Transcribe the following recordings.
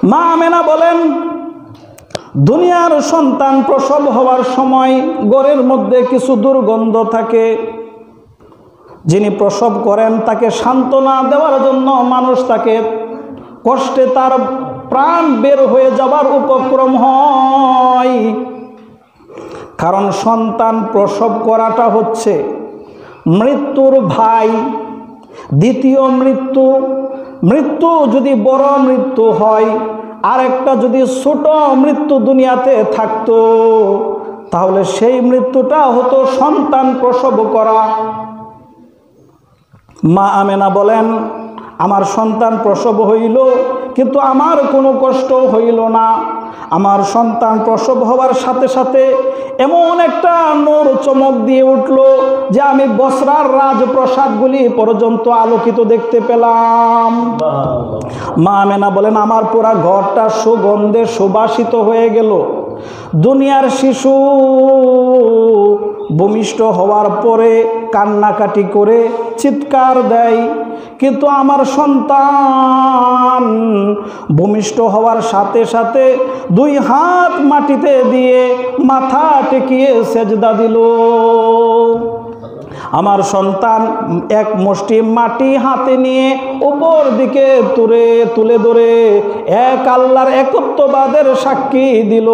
মা আমেনা বলেন, দুনিয়ার সন্তান প্রসব হওয়ার সময় ঘরের মধ্যে কিছু দুর্গন্ধ থাকে। যিনি প্রসব করেন তাকে সান্ত্বনা দেওয়ার জন্য মানুষ তাকে কষ্টে তার প্রাণ বের হয়ে যাবার উপক্রম হয়। কারণ সন্তান প্রসব করাটা হচ্ছে মৃত্যুর ভাই, দ্বিতীয় মৃত্যু। মৃত্যু যদি বড় মৃত্যু হয়, আর একটা যদি ছোট মৃত্যু দুনিয়াতে থাকতো, তাহলে সেই মৃত্যুটা হতো সন্তান প্রসব করা। মা আমেনা বলেন, আমার সন্তান প্রসব হইল, কিন্তু আমার কোনো কষ্ট হইল না। আমার সন্তান প্রসব হওয়ার সাথে সাথে এমন একটা নূর চমক দিয়ে উঠল যে আমি বসরার রাজপ্রাসাদগুলি পর্যন্ত আলোকিত দেখতে পেলাম। মা আমেনা বলেন, আমার পুরা ঘরটা সুগন্ধে সুবাসিত হয়ে গেল। দুনিয়ার শিশু ভূমিষ্ঠ হওয়ার পরে কান্নাকাটি করে চিৎকার দেয়, কিন্তু আমার সন্তান ভূমিষ্ঠ হওয়ার সাথে সাথে 2 হাত মাটিতে দিয়ে মাথা টেকিয়ে সেজদা দিল। আমার সন্তান এক মুষ্টি মাটি হাতে নিয়ে উপর দিকে তুলে ধরে এক আল্লাহর একত্ববাদের সাক্ষী দিল।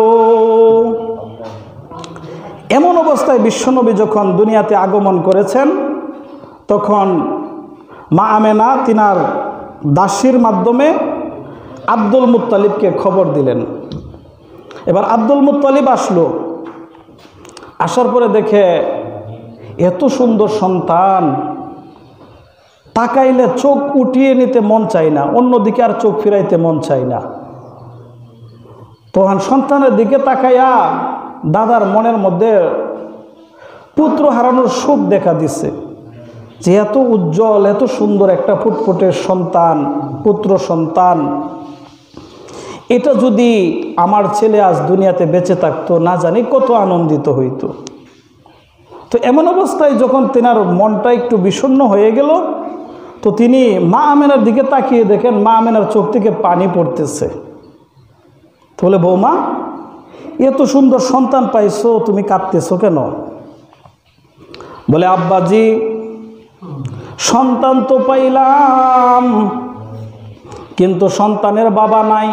এমন অবস্থায় বিশ্বনবী যখন দুনিয়াতে আগমন করেছেন, তখন মা আমেনা তিনার দাসীর মাধ্যমে আব্দুল মুত্তালিবকে খবর দিলেন। এবার আব্দুল মুত্তালিব আসলো। আসার পরে দেখে এত সুন্দর সন্তান, তাকাইলে চোখ উঠিয়ে নিতে মন চায় না, অন্যদিকে আর চোখ ফিরাইতে মন চায় না। তখন সন্তানের দিকে তাকাইয়া দাদার মনের মধ্যে পুত্র হারানোর শোক দেখা দিছে, যে এত উজ্জ্বল এত সুন্দর একটা ফুটফুটে সন্তান, পুত্র সন্তান, এটা যদি আমার ছেলে আজ দুনিয়াতে বেঁচে থাকতো, না জানি কত আনন্দিত হইতো। তো এমন অবস্থায় যখন তেনার মনটা একটু বিষণ্ণ হয়ে গেল, তো তিনি মা আমেনার দিকে তাকিয়ে দেখেন মা আমেনার চোখ থেকে পানি পড়তেছে। তো বলে, বৌমা, এত সুন্দর সন্তান পাইছো, তুমি কাঁদতেছো কেন? বলে, আব্বাজি, সন্তান তো পাইলাম, কিন্তু সন্তানের বাবা নাই।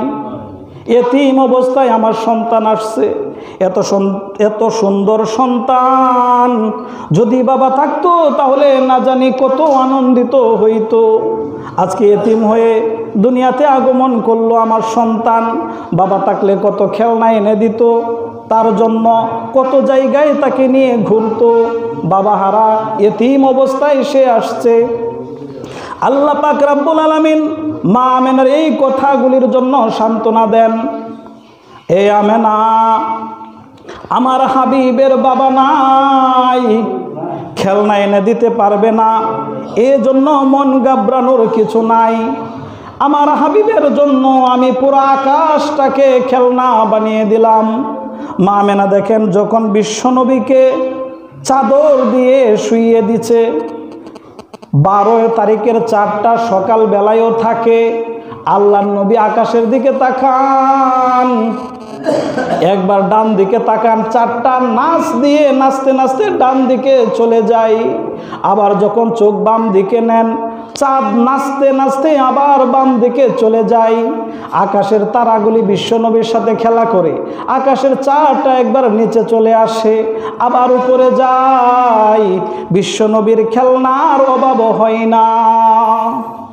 এতিম অবস্থায় আমার সন্তান আসছে। এত সুন্দর সন্তান যদি বাবা থাকতো, তাহলে না জানি কত আনন্দিত হইতো। আজকে এতিম হয়ে দুনিয়াতে আগমন করলো আমার সন্তান। বাবা থাকলে কত খেলনা এনে দিত, তার জন্য কত জায়গায় তাকে নিয়ে ঘুরতো। বাবা হারা এতিম অবস্থায় সে আসছে। আল্লাহ পাক রব্বুল আলামিন মা আমেনার এই কথাগুলির জন্য সান্ত্বনা দেন। এ আমেনা, আমার হাবিবের বাবা নাই, খেলনা এনে দিতে পারবে না, এজন্য মন ঘাবড়ানোর কিছু নাই। আমার হাবিবের জন্য আমি পুরো আকাশটাকে খেলনা বানিয়ে দিলাম। মা আমেনা দেখেন, যখন বিশ্বনবীকে চাদর দিয়ে শুইয়ে দিছে, 12 তারিখের 4টা সকাল বেলায়ও থাকে, আল্লাহর নবী আকাশের দিকে তাকান, একবার ডান দিকে তাকান, 4টা নাচ দিয়ে নাচতে নাচতে ডান দিকে চলে যায়। আবার যখন চোখ বাম দিকে নেন, চাঁদ নাচতে নাচতে আবার বাম দিকে চলে যায়। আকাশের তারাগুলি বিশ্বনবীর সাথে খেলা করে আকাশের চাঁদটা একবার নিচে চলে আসে, আবার উপরে যায়। বিশ্বনবীর খেলনার অভাব হয় না।